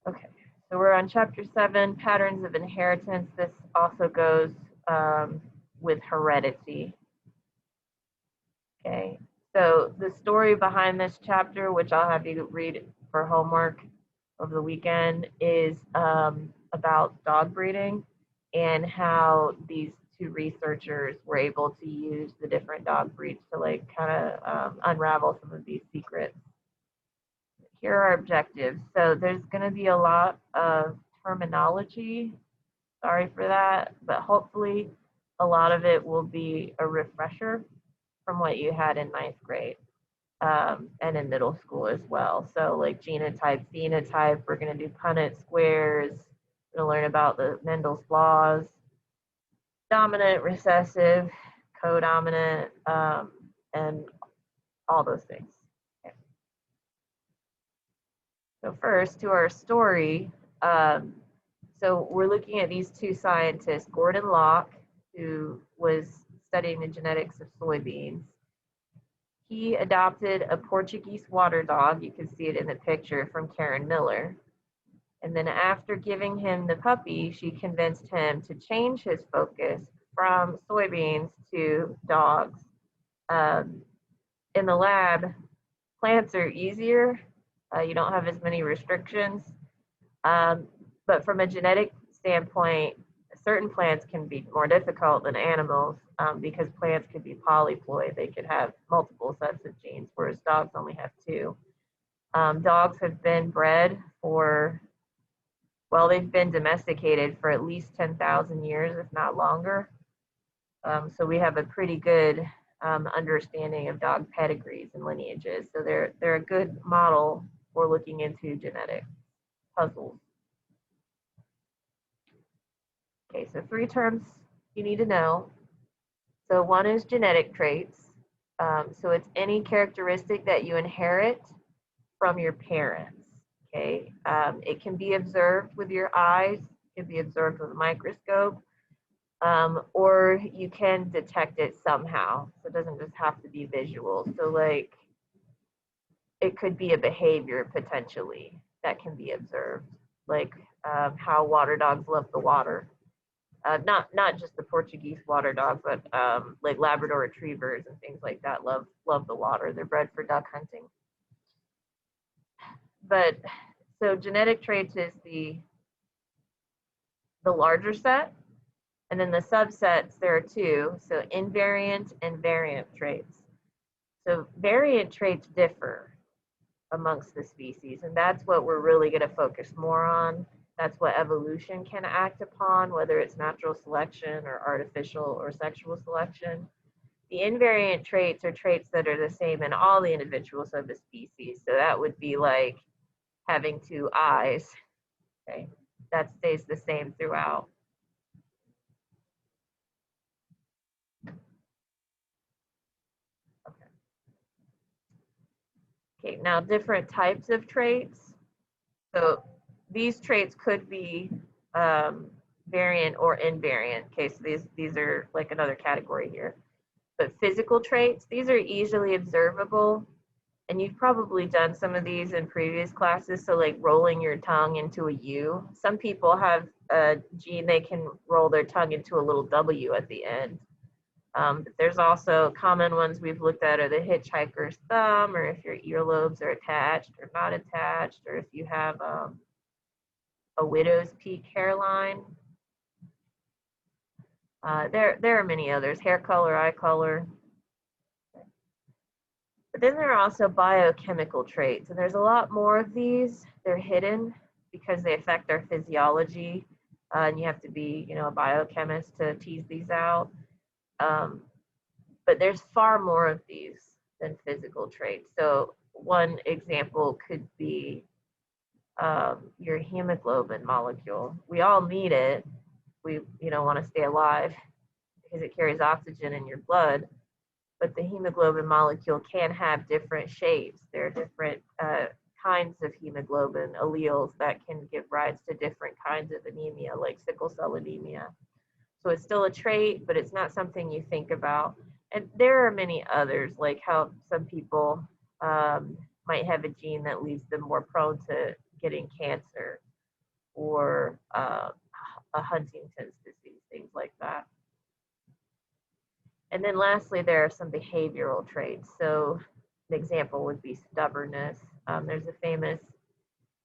Okay, so we're on chapter 7, patterns of inheritance. This also goes with heredity. Okay, so the story behind this chapter, which I'll have you read for homework over the weekend, is about dog breeding and how these two researchers were able to use the different dog breeds to like kind of unravel some of these secrets. Here are our objectives. So there's going to be a lot of terminology. Sorry for that, but hopefully a lot of it will be a refresher from what you had in ninth grade and in middle school as well. So like genotype, phenotype, we're going to do Punnett squares. We're going to learn about the Mendel's laws, dominant, recessive, codominant, and all those things. Okay. So first, to our story. So we're looking at these two scientists, Gordon Locke, who was studying the genetics of soybeans. He adopted a Portuguese water dog, you can see it in the picture, from Karen Miller. And then after giving him the puppy, she convinced him to change his focus from soybeans to dogs. In the lab, plants are easier. You don't have as many restrictions. But from a genetic standpoint, certain plants can be more difficult than animals because plants could be polyploid. They could have multiple sets of genes, whereas dogs only have two. Dogs have been bred for, well, they've been domesticated for at least 10,000 years, if not longer. So we have a pretty good understanding of dog pedigrees and lineages. So they're a good model for looking into genetic puzzles. Okay, so 3 terms you need to know. So one is genetic traits. So it's any characteristic that you inherit from your parents. Okay, it can be observed with your eyes, it can be observed with a microscope, or you can detect it somehow. So it doesn't just have to be visual. So like it could be a behavior potentially that can be observed, like how water dogs love the water. Not just the Portuguese water dogs, but like Labrador retrievers and things like that love the water. They're bred for duck hunting. But so genetic traits is the larger set, and then the subsets, there are 2. So invariant and variant traits. So variant traits differ amongst the species, and that's what we're really going to focus more on. That's what evolution can act upon, whether it's natural selection or artificial or sexual selection. The invariant traits are traits that are the same in all the individuals of the species. So that would be like having 2 eyes. Okay, that stays the same throughout. Okay, now different types of traits. So these traits could be variant or invariant. Okay, so these are like another category here. But physical traits, these are easily observable. And you've probably done some of these in previous classes. So like rolling your tongue into a U. Some people have a gene, they can roll their tongue into a little W at the end. But there's also common ones we've looked at are the hitchhiker's thumb, or if your earlobes are attached or not attached, or if you have a widow's peak hairline. There are many others, hair color, eye color. But then there are also biochemical traits, and there's a lot more of these. They're hidden because they affect our physiology, and you have to be, a biochemist to tease these out. But there's far more of these than physical traits. So one example could be your hemoglobin molecule. We all need it. We, want to stay alive because it carries oxygen in your blood. But the hemoglobin molecule can have different shapes. There are different kinds of hemoglobin alleles that can give rise to different kinds of anemia, like sickle cell anemia. So it's still a trait, but it's not something you think about. And there are many others, like how some people might have a gene that leaves them more prone to getting cancer. or a Huntington's disease, things like that. And then lastly, there are some behavioral traits. So an example would be stubbornness. There's a famous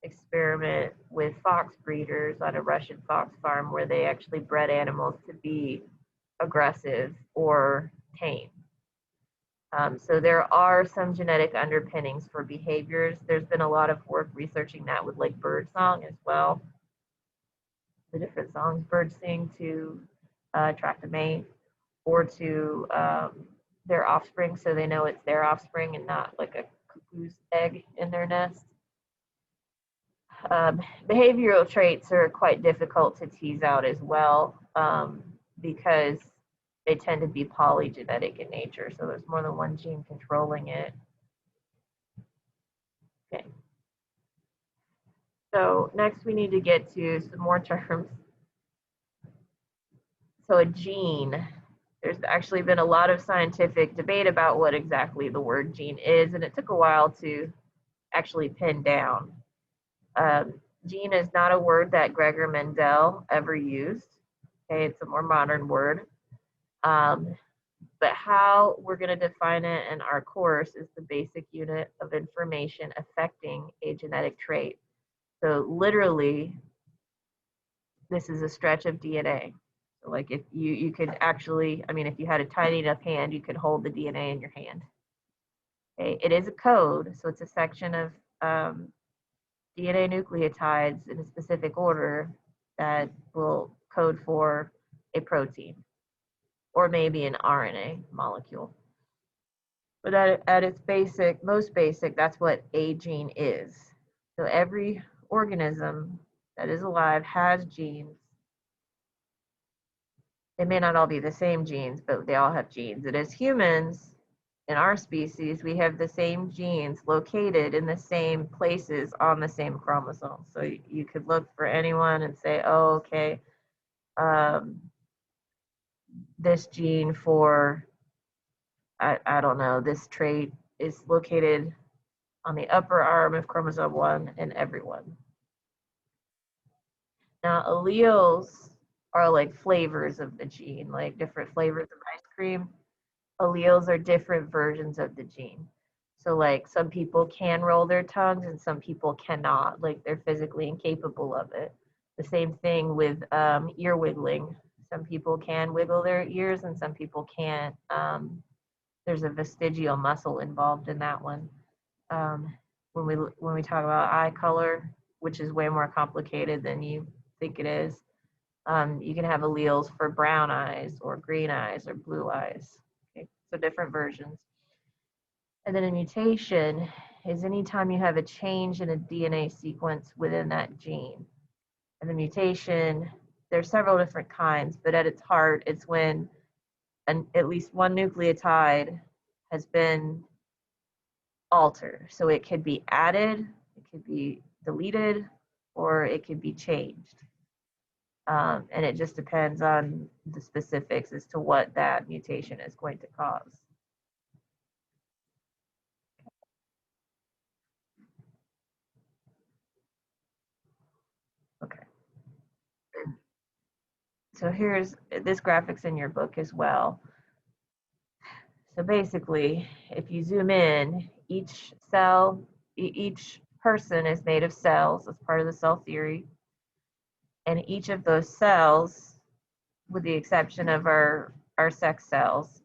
experiment with fox breeders on a Russian fox farm where they actually bred animals to be aggressive or tame. So there are some genetic underpinnings for behaviors. There's been a lot of work researching that with like bird song as well. The different songs birds sing to attract a mate or to their offspring, so they know it's their offspring and not like a cuckoo's egg in their nest. Behavioral traits are quite difficult to tease out as well because they tend to be polygenetic in nature, so there's more than one gene controlling it. Okay. So next we need to get to some more terms. So a gene, there's actually been a lot of scientific debate about what exactly the word gene is, and it took a while to actually pin down. Gene is not a word that Gregory Mendel ever used. Okay, it's a more modern word. But how we're going to define it in our course is the basic unit of information affecting a genetic trait. So literally, this is a stretch of DNA. So like if you could actually, I mean, if you had a tiny enough hand, you could hold the DNA in your hand. Okay, it is a code, so it's a section of DNA nucleotides in a specific order that will code for a protein or maybe an RNA molecule. But at its basic, most basic, that's what a gene is. So every organism that is alive has genes. They may not all be the same genes, but they all have genes. And as humans, in our species, we have the same genes located in the same places on the same chromosome. So you could look for anyone and say, oh, okay, this gene for, I don't know, this trait is located on the upper arm of chromosome 1 in everyone. Now, alleles are like flavors of the gene, like different flavors of ice cream. Alleles are different versions of the gene. So like some people can roll their tongues and some people cannot, like they're physically incapable of it. The same thing with ear wiggling. Some people can wiggle their ears and some people can't. There's a vestigial muscle involved in that one. When we talk about eye color, which is way more complicated than you think it is, you can have alleles for brown eyes or green eyes or blue eyes. Okay, so different versions. And then a mutation is anytime you have a change in a DNA sequence within that gene. And the mutation, there's several different kinds, but at its heart, it's when at least one nucleotide has been altered. So it could be added, it could be deleted, or it could be changed. And it just depends on the specifics as to what that mutation is going to cause. Okay. So here's, this graphic's in your book as well. So basically, if you zoom in, each cell, each person is made of cells as part of the cell theory. And each of those cells, with the exception of our sex cells,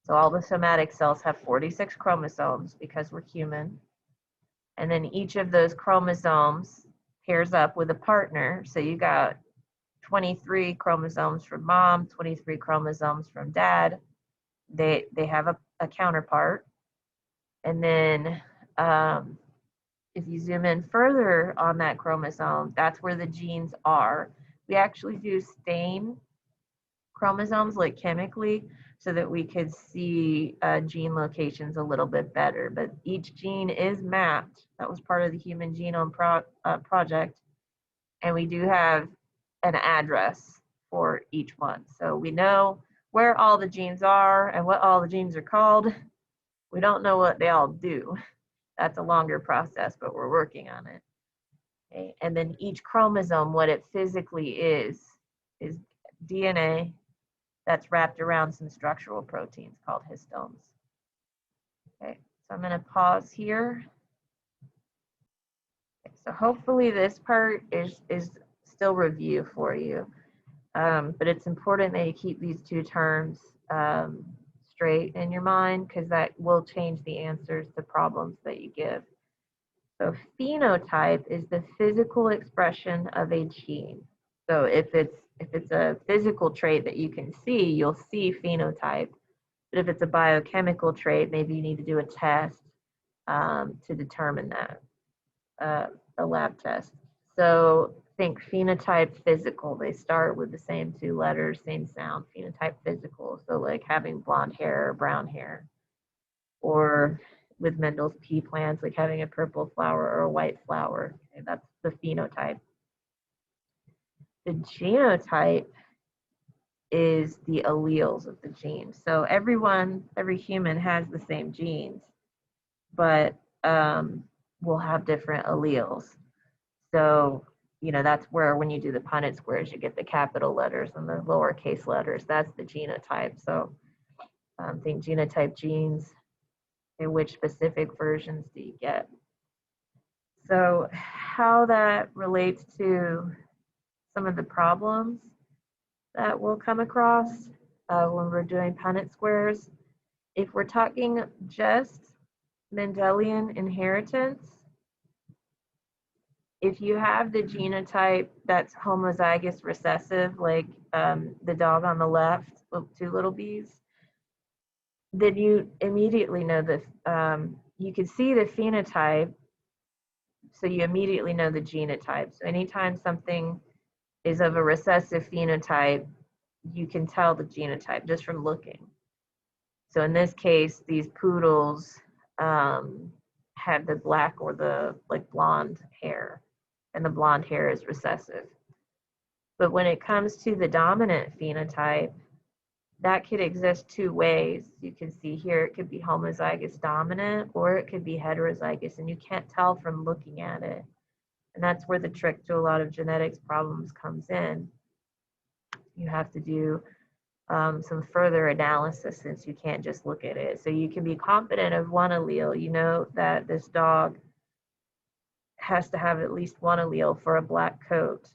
so all the somatic cells have 46 chromosomes because we're human. And then each of those chromosomes pairs up with a partner. So you got 23 chromosomes from mom, 23 chromosomes from dad. They have a counterpart. And then if you zoom in further on that chromosome, that's where the genes are. We actually do stain chromosomes like chemically so that we could see gene locations a little bit better. But each gene is mapped. That was part of the Human Genome Project. And we do have an address for each one. So we know where all the genes are and what all the genes are called. We don't know what they all do. That's a longer process, but we're working on it. Okay, and then each chromosome, what it physically is DNA that's wrapped around some structural proteins called histones. Okay, so I'm going to pause here. Okay, so hopefully this part is still review for you, but it's important that you keep these two terms straight in your mind, because that will change the answers to problems that you give. So phenotype is the physical expression of a gene. So if it's a physical trait that you can see, you'll see phenotype. But if it's a biochemical trait, maybe you need to do a test to determine that, a lab test. So think phenotype physical. They start with the same two letters, same sound, phenotype physical. So like having blonde hair or brown hair. Or with Mendel's pea plants, like having a purple flower or a white flower. Okay, that's the phenotype. The genotype is the alleles of the gene. So every human has the same genes, but will have different alleles. So, that's where when you do the Punnett squares, you get the capital letters and the lowercase letters. That's the genotype. So think genotype genes. And which specific versions do you get? So how that relates to some of the problems that we'll come across when we're doing Punnett squares. If we're talking just Mendelian inheritance, if you have the genotype that's homozygous recessive, like the dog on the left, two little bees, then you immediately know that you can see the phenotype, so you immediately know the genotype. So anytime something is of a recessive phenotype, you can tell the genotype just from looking. So in this case, these poodles had the black or the blonde hair, and the blonde hair is recessive. But when it comes to the dominant phenotype, that could exist two ways. You can see here it could be homozygous dominant, or it could be heterozygous, and you can't tell from looking at it. And that's where the trick to a lot of genetics problems comes in. You have to do some further analysis, since you can't just look at it. So you can be confident of one allele. You know that this dog has to have at least one allele for a black coat,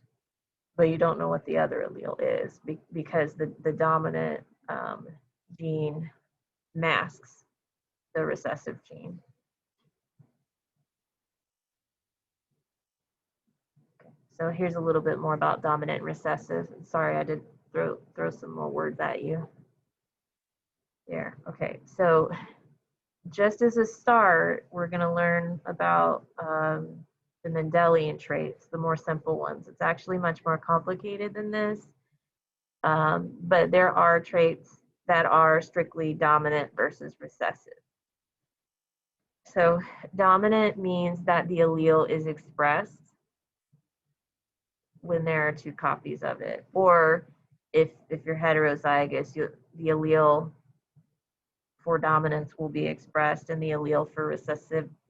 but you don't know what the other allele is because the dominant gene masks the recessive gene. Okay, so here's a little bit more about dominant and recessive. Sorry, I did throw some more words at you. There, okay, so just as a start, we're going to learn about the Mendelian traits, the more simple ones. It's actually much more complicated than this, but there are traits that are strictly dominant versus recessive. So dominant means that the allele is expressed when there are two copies of it, or if you're heterozygous, the allele for dominance will be expressed, and the allele for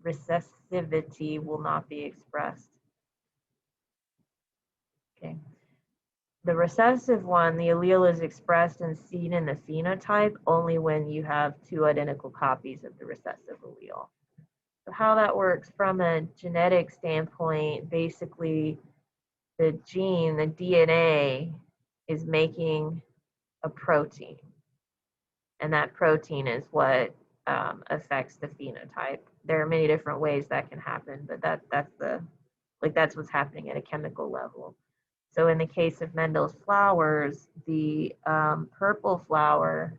recessivity will not be expressed. Okay. The recessive one, the allele is expressed and seen in the phenotype only when you have two identical copies of the recessive allele. So how that works from a genetic standpoint, basically the gene, the DNA, is making a protein. And that protein is what affects the phenotype. There are many different ways that can happen, but that's what's happening at a chemical level. So in the case of Mendel's flowers, the purple flower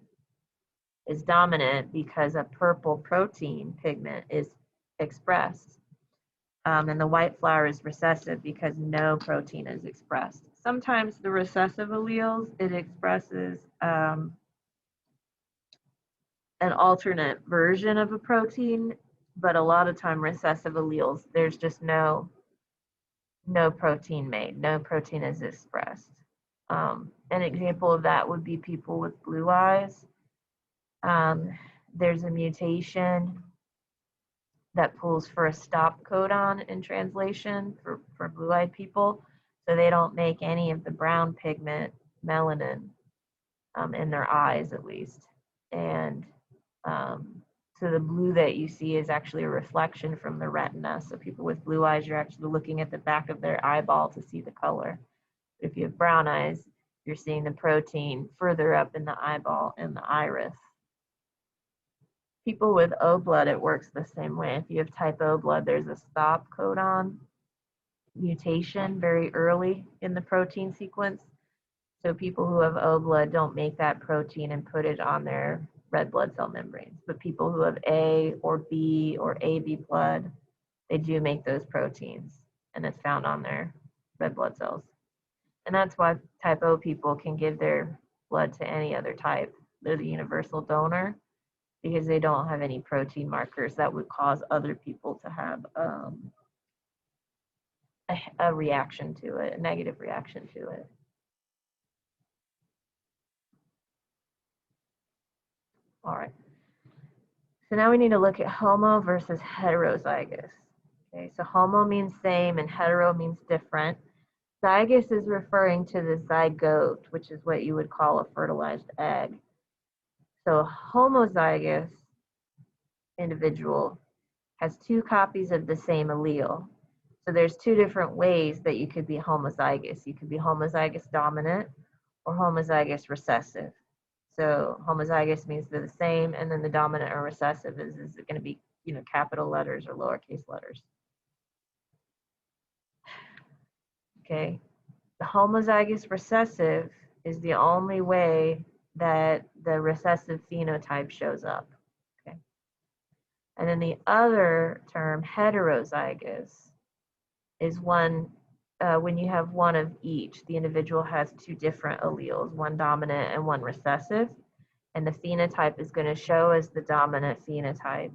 is dominant because a purple protein pigment is expressed. And the white flower is recessive because no protein is expressed. Sometimes the recessive alleles, it expresses an alternate version of a protein, but a lot of time recessive alleles, there's just no protein made, no protein is expressed. An example of that would be people with blue eyes. There's a mutation that pulls for a stop codon in translation for blue-eyed people. So they don't make any of the brown pigment, melanin, in their eyes at least. And so the blue that you see is actually a reflection from the retina. So people with blue eyes, you're actually looking at the back of their eyeball to see the color. If you have brown eyes, you're seeing the protein further up in the eyeball and the iris. People with O blood, it works the same way. If you have type O blood, there's a stop codon mutation very early in the protein sequence. So people who have O blood don't make that protein and put it on their red blood cell membranes. But people who have A or B or AB blood, they do make those proteins, and it's found on their red blood cells. And that's why type O people can give their blood to any other type. They're the universal donor because they don't have any protein markers that would cause other people to have a reaction to it, a negative reaction to it. All right. So now we need to look at homo versus heterozygous. Okay, so homo means same and hetero means different. Zygous is referring to the zygote, which is what you would call a fertilized egg. So a homozygous individual has 2 copies of the same allele. So there's 2 different ways that you could be homozygous. You could be homozygous dominant or homozygous recessive. So homozygous means they're the same, and then the dominant or recessive is it going to be, capital letters or lowercase letters. Okay, the homozygous recessive is the only way that the recessive phenotype shows up. Okay, and then the other term, heterozygous, is one when you have one of each. The individual has 2 different alleles, one dominant and one recessive, and the phenotype is going to show as the dominant phenotype.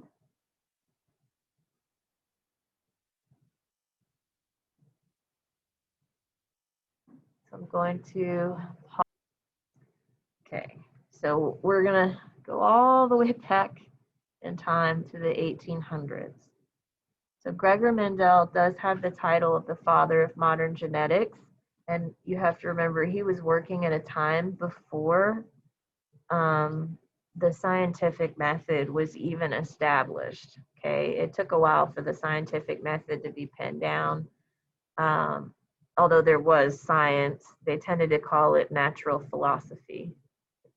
So I'm going to pause. Okay, so we're going to go all the way back in time to the 1800s. So Gregory Mendel does have the title of the father of modern genetics, and you have to remember he was working at a time before the scientific method was even established. Okay, it took a while for the scientific method to be pinned down. Although there was science, they tended to call it natural philosophy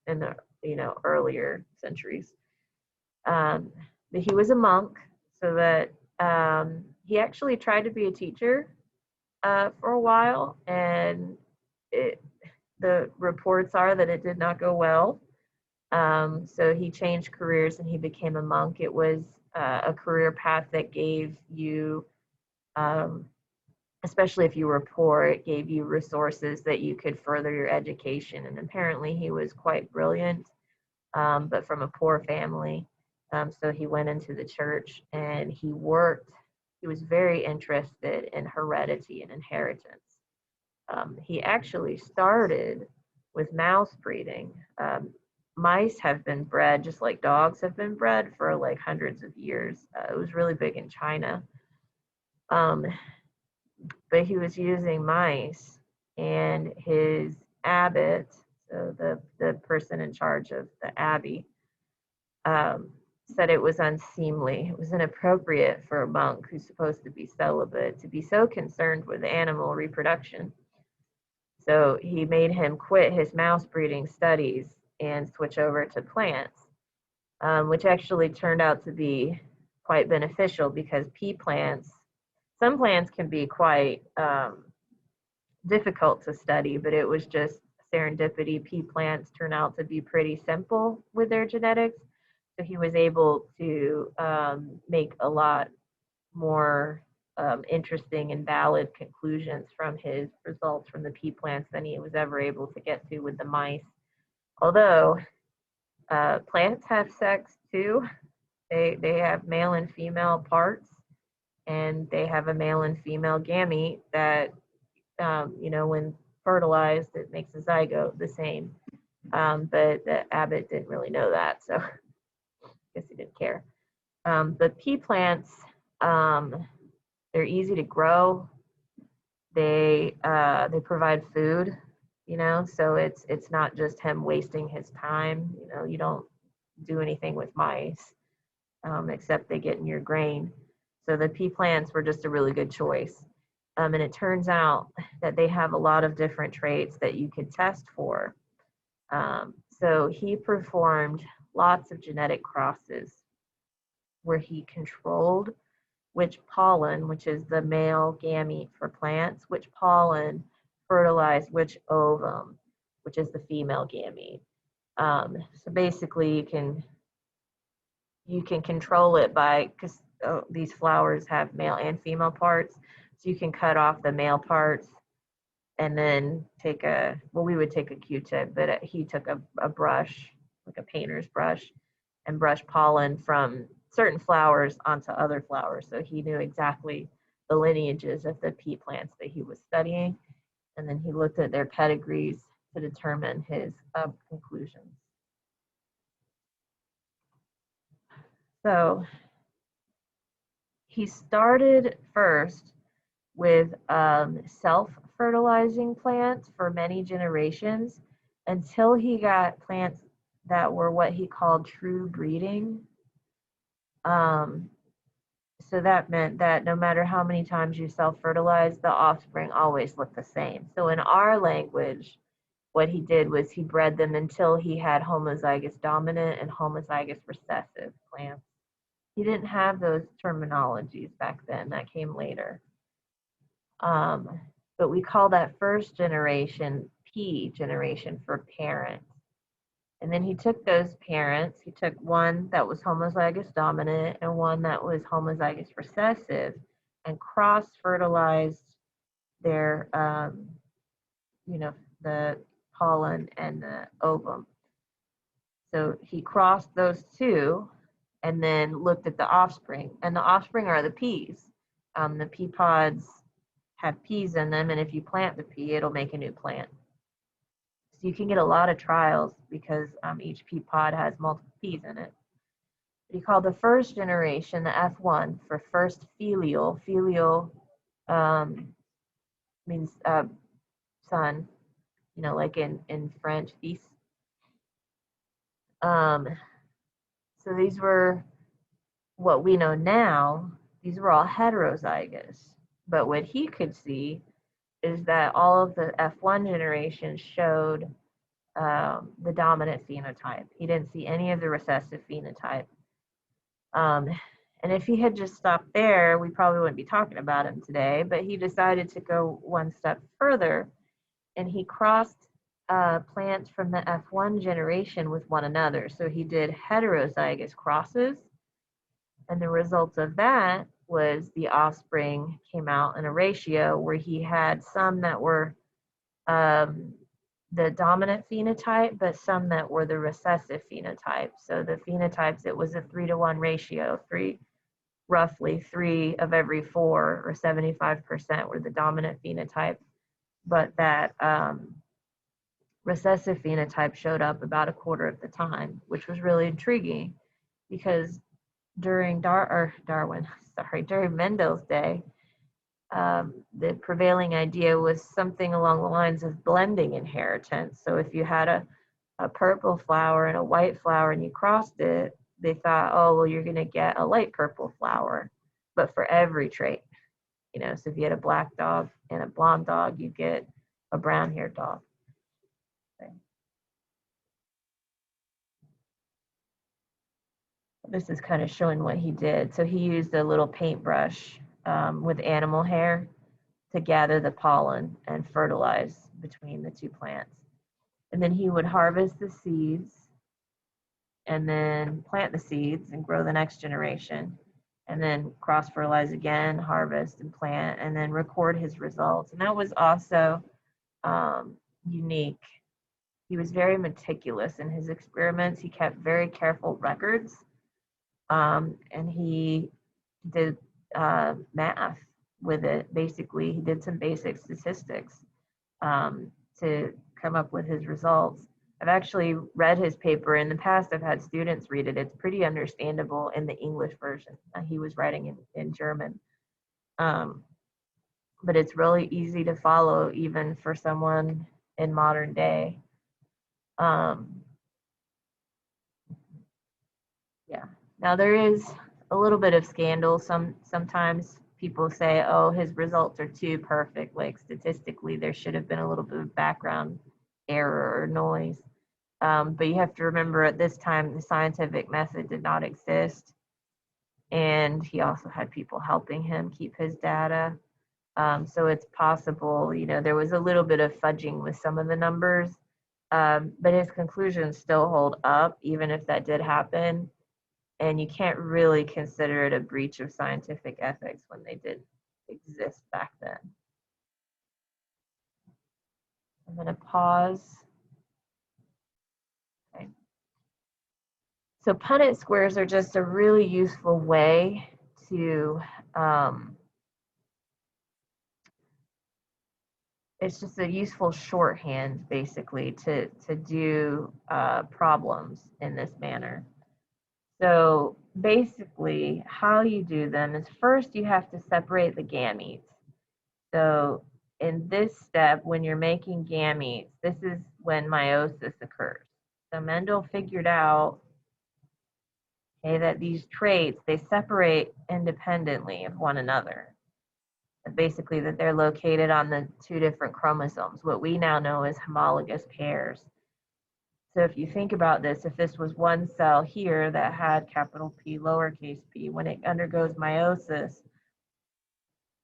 in the earlier centuries. But he was a monk, so that he actually tried to be a teacher for a while, and the reports are that it did not go well. So he changed careers and he became a monk. It was a career path that gave you, especially if you were poor, it gave you resources that you could further your education. And apparently he was quite brilliant, but from a poor family. So he went into the church and he worked. He was very interested in heredity and inheritance. He actually started with mouse breeding. Mice have been bred just like dogs have been bred for like hundreds of years. It was really big in China. But he was using mice, and his abbot, so the person in charge of the abbey, said it was unseemly. It was inappropriate for a monk who's supposed to be celibate to be so concerned with animal reproduction. So he made him quit his mouse breeding studies and switch over to plants, which actually turned out to be quite beneficial because pea plants, some plants can be quite difficult to study, but it was just serendipity. Pea plants turn out to be pretty simple with their genetics. So he was able to make a lot more interesting and valid conclusions from his results from the pea plants than he was ever able to get to with the mice. Although plants have sex too. They have male and female parts, and they have a male and female gamete that, when fertilized, it makes a zygote the same. But the abbot didn't really know that, so I guess he didn't care. But pea plants They're easy to grow. They provide food, so it's not just him wasting his time. You don't do anything with mice, except they get in your grain. So the pea plants were just a really good choice. And it turns out that they have a lot of different traits that you could test for. So he performed lots of genetic crosses where he controlled which pollen, which is the male gamete for plants, which pollen fertilized which ovum, which is the female gamete. So basically you can control it by, because these flowers have male and female parts, so you can cut off the male parts and then we would take a Q-tip, but he took a brush, like a painter's brush, and brush pollen from certain flowers onto other flowers. So he knew exactly the lineages of the pea plants that he was studying. And then he looked at their pedigrees to determine his conclusions. So he started first with self-fertilizing plants for many generations until he got plants that were what he called true breeding. So that meant that no matter how many times you self-fertilize, the offspring always looked the same. So in our language, what he did was he bred them until he had homozygous dominant and homozygous recessive plants. He didn't have those terminologies back then. That came later. But we call that first generation P generation for parent. And then he took those parents, he took one that was homozygous dominant and one that was homozygous recessive, and cross-fertilized their, the pollen and the ovum. So he crossed those two and then looked at the offspring. And the offspring are the peas. The pea pods have peas in them, and if you plant the pea, it'll make a new plant. So you can get a lot of trials because each pea pod has multiple peas in it. He called the first generation the F1 for first filial. Filial means son, like in French, fils. So these were what we know now. These were all heterozygous. But what he could see is that all of the F1 generation showed the dominant phenotype. He didn't see any of the recessive phenotype. And if he had just stopped there, we probably wouldn't be talking about him today, but he decided to go one step further, and he crossed plants from the F1 generation with one another. So he did heterozygous crosses, and the results of that was the offspring came out in a ratio where he had some that were the dominant phenotype, but some that were the recessive phenotype. So the phenotypes, it was a 3-to-1 ratio, roughly 3 of every 4, or 75% were the dominant phenotype, but that recessive phenotype showed up about a quarter of the time, which was really intriguing because during during Mendel's day, the prevailing idea was something along the lines of blending inheritance. So if you had a purple flower and a white flower and you crossed it, they thought, oh, well, you're going to get a light purple flower, but for every trait. So if you had a black dog and a blonde dog, you get a brown-haired dog. Okay. This is kind of showing what he did. So he used a little paintbrush with animal hair to gather the pollen and fertilize between the two plants. And then he would harvest the seeds and then plant the seeds and grow the next generation, and then cross-fertilize again, harvest and plant, and then record his results. And that was also unique. He was very meticulous in his experiments. He kept very careful records, and he did math with it. Basically, he did some basic statistics to come up with his results. I've actually read his paper in the past. I've had students read it. It's pretty understandable in the English version. He was writing in German. But it's really easy to follow even for someone in modern day. Yeah. Now there is a little bit of scandal. Sometimes people say, "Oh, his results are too perfect. Like statistically, there should have been a little bit of background error or noise." But you have to remember, at this time, the scientific method did not exist, and he also had people helping him keep his data. So it's possible, there was a little bit of fudging with some of the numbers, but his conclusions still hold up, even if that did happen. And you can't really consider it a breach of scientific ethics when they did exist back then. I'm going to pause. Okay. So Punnett squares are just a really useful way to, it's just a useful shorthand, basically, to do problems in this manner. So basically, how you do them is, first you have to separate the gametes. So in this step, when you're making gametes, this is when meiosis occurs. So Mendel figured out, okay, that these traits, they separate independently of one another. Basically, that they're located on the two different chromosomes, what we now know as homologous pairs. So if you think about this, if this was one cell here that had capital P, lowercase p, when it undergoes meiosis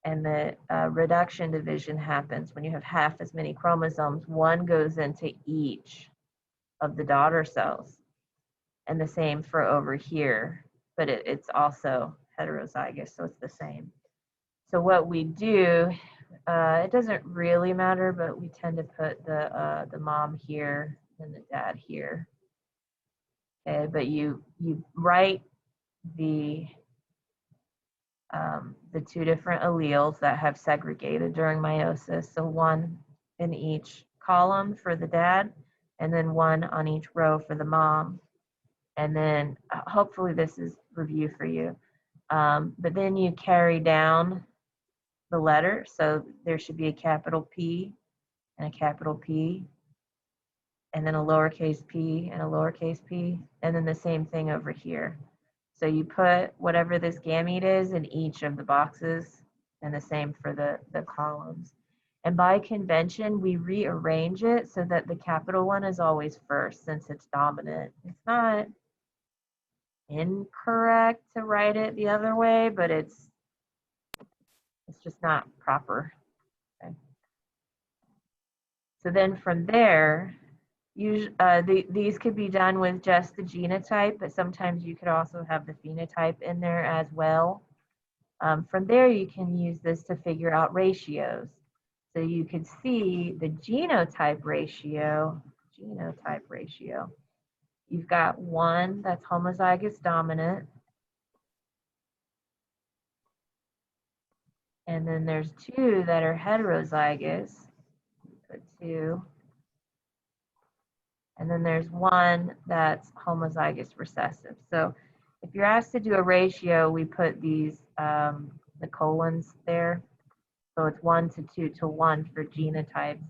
and the reduction division happens, when you have half as many chromosomes, one goes into each of the daughter cells. And the same for over here, but it's also heterozygous, so it's the same. So what we do, it doesn't really matter, but we tend to put the mom here and the dad here. Okay, but you write the two different alleles that have segregated during meiosis. So one in each column for the dad, and then one on each row for the mom. And then hopefully this is review for you. But then you carry down the letter. So there should be a capital P and a capital P, and then a lowercase p and a lowercase p, and then the same thing over here. So you put whatever this gamete is in each of the boxes, and the same for the columns. And by convention, we rearrange it so that the capital one is always first, since it's dominant. It's not incorrect to write it the other way, but it's just not proper. Okay. So then from there, these could be done with just the genotype, but sometimes you could also have the phenotype in there as well. From there, you can use this to figure out ratios. So you could see the genotype ratio. You've got one that's homozygous dominant, and then there's two that are heterozygous. Put two. And then there's one that's homozygous recessive. So if you're asked to do a ratio, we put these, the colons there. So it's 1 to 2 to 1 for genotypes.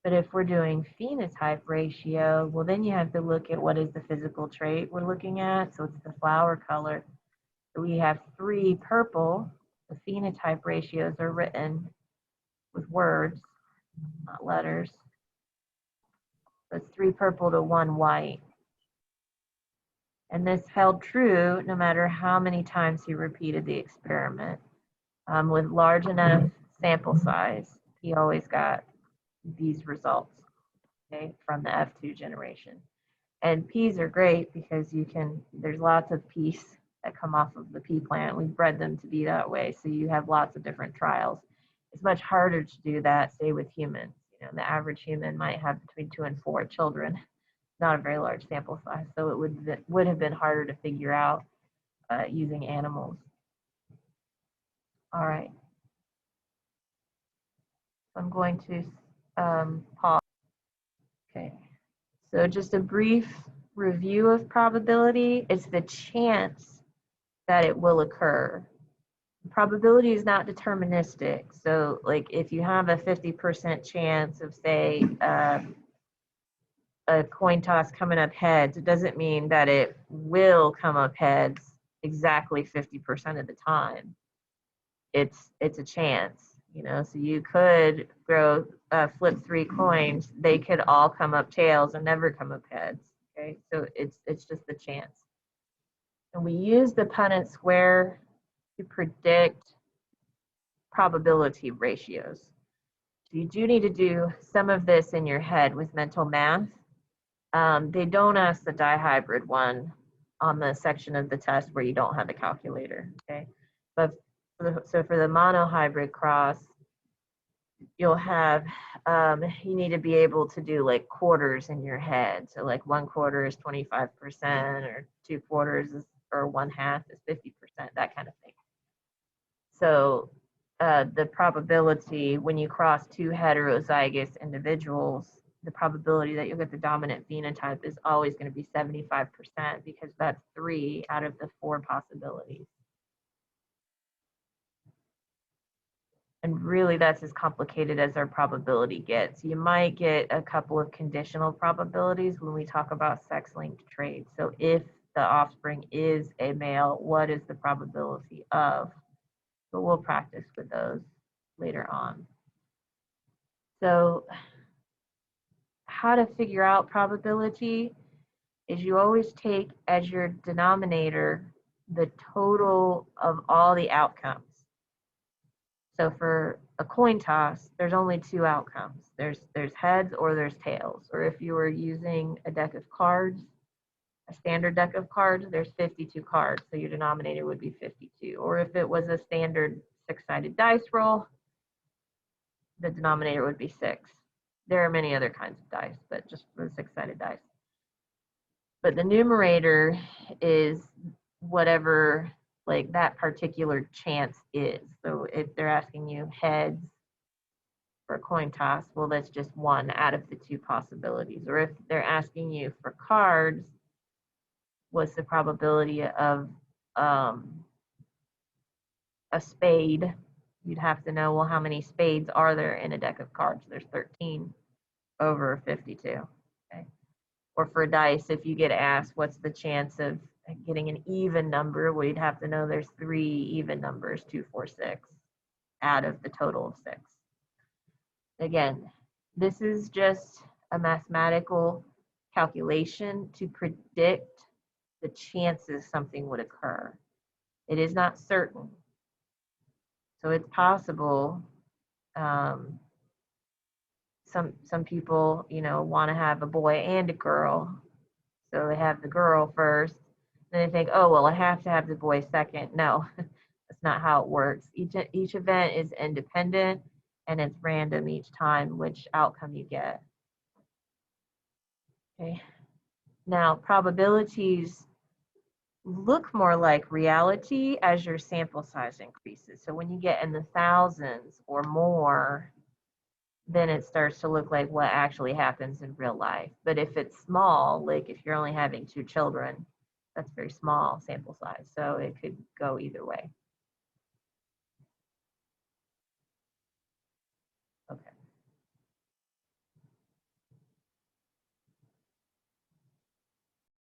But if we're doing phenotype ratio, well, then you have to look at what is the physical trait we're looking at. So it's the flower color. So we have 3 purple. The phenotype ratios are written with words, not letters. So it's 3 purple to 1 white. And this held true no matter how many times he repeated the experiment. With large enough sample size, he always got these results, okay, from the F2 generation. And peas are great because there's lots of peas that come off of the pea plant. We've bred them to be that way, so you have lots of different trials. It's much harder to do that, say, with humans. The average human might have between 2 and 4 children. Not a very large sample size, so it would have been harder to figure out using animals. All right. I'm going to pause. Okay. So just a brief review of probability. It's the chance that it will occur. Probability is not deterministic. So like if you have a 50% chance of, say, a coin toss coming up heads, it doesn't mean that it will come up heads exactly 50% of the time. It's a chance, you know. So you could flip 3 coins, they could all come up tails and never come up heads. Okay, so it's just the chance. And we use the Punnett square to predict probability ratios. So you do need to do some of this in your head with mental math. They don't ask the dihybrid one on the section of the test where you don't have a calculator, okay? But for the monohybrid cross, you'll have, you need to be able to do like quarters in your head. So like 1/4 is 25%, or 2/4 is, or 1/2 is 50%, that kind of thing. So the probability when you cross 2 heterozygous individuals, the probability that you'll get the dominant phenotype is always going to be 75%, because that's 3 out of the 4 possibilities. And really, that's as complicated as our probability gets. You might get a couple of conditional probabilities when we talk about sex-linked traits. So if the offspring is a male, what is the probability of? But we'll practice with those later on. So how to figure out probability is you always take as your denominator the total of all the outcomes. So for a coin toss, there's only 2 outcomes. There's heads or there's tails. Or if you were using a deck of cards, a standard deck of cards, there's 52 cards, so your denominator would be 52. Or if it was a standard 6-sided dice roll, the denominator would be 6. There are many other kinds of dice, but just for the 6-sided dice. But the numerator is whatever like that particular chance is. So if they're asking you heads for a coin toss, well, that's just 1 out of the 2 possibilities. Or if they're asking you for cards, what's the probability of a spade? You'd have to know, well, how many spades are there in a deck of cards? There's 13 over 52. Okay. Or for dice, if you get asked what's the chance of getting an even number, well, you'd have to know there's 3 even numbers, 2, 4, 6, out of the total of 6. Again, this is just a mathematical calculation to predict the chances something would occur. It is not certain. So it's possible. Some people, you know, want to have a boy and a girl. So they have the girl first. Then they think, oh, well, I have to have the boy second. No, that's not how it works. Each event is independent, and it's random each time which outcome you get. Okay. Now, probabilities look more like reality as your sample size increases. So when you get in the thousands or more, then it starts to look like what actually happens in real life. But if it's small, like if you're only having 2 children, that's very small sample size. So it could go either way.